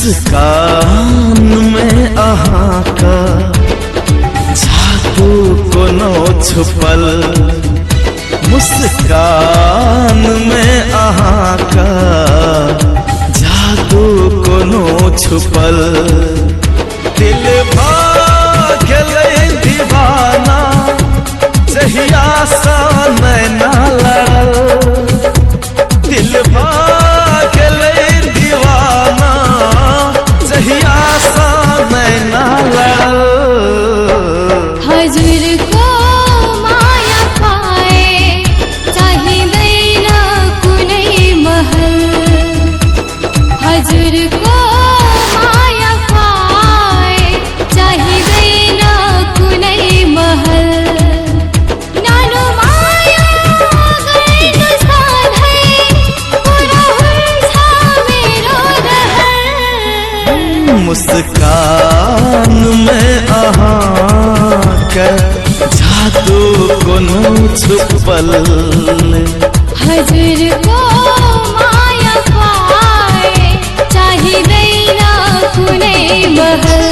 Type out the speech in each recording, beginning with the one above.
मुस्कान में अहाँ का जादू कोनो छुपल, मुस्कान में अहाँ का जादू कोनो छुपल। दिल भाग गए दीवाना जहिया सा नैना लड़ल, दिल भाग गए दीवाना जहिया सा नैना लड़ल। हजूर को माया पाए चाहे दैना कुनै महल, हजूर को माया पाए चाहे दैना कुनै महल। नानो माया गर्नु साधै पूरा हुन्छ मेरो रहर। मुस्कान में अहाँ के जादू कोनो छुपल, हजूर को माया पाए चाहे दैना कुनै महल।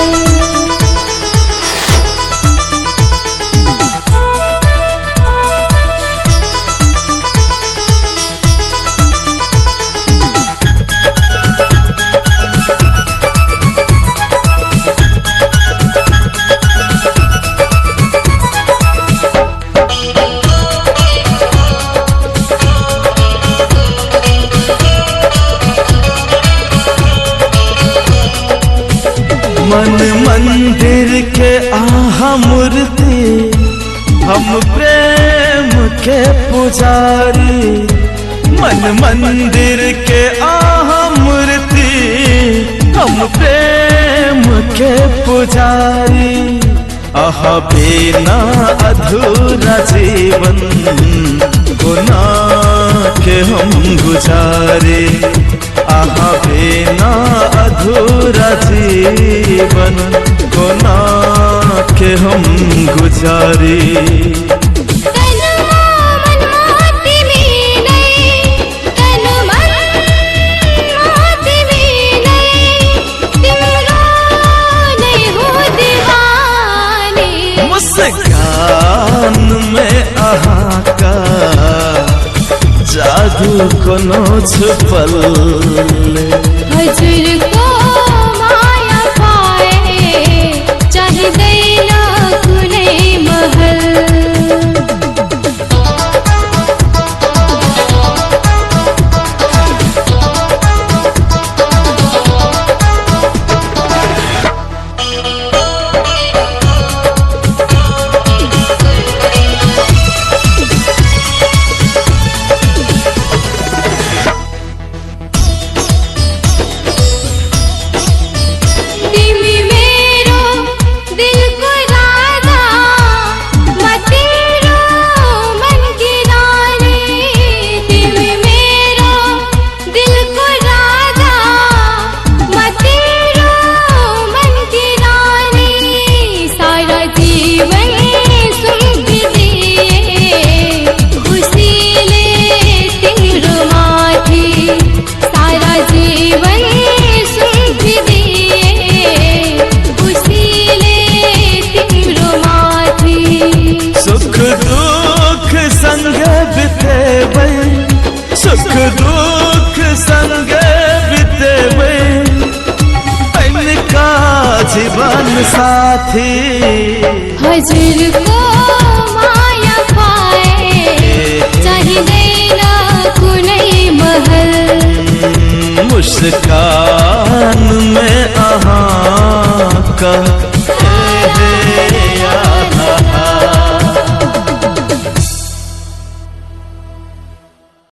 मन मंदिर के आहा मूर्ति, हम प्रेम के पुजारी। मन मंदिर के आहा मूर्ति, हम प्रेम के पुजारी। आहा बिना अधूरा जीवन गुनाह के हम गुजारे। आहा बिना अधूरा जीवन गुनाह के हम गुजारे। मुस्कान में अहाँ का जादू कोनो छुपल, हजूर को माया पाए चाहे दैना कुनै महल। सुख दुख संग बितेबै, इनका जीवन साथी। हजूर को माया पाए चाहे दैना कुनै महल, मुस्कान में अहाँ का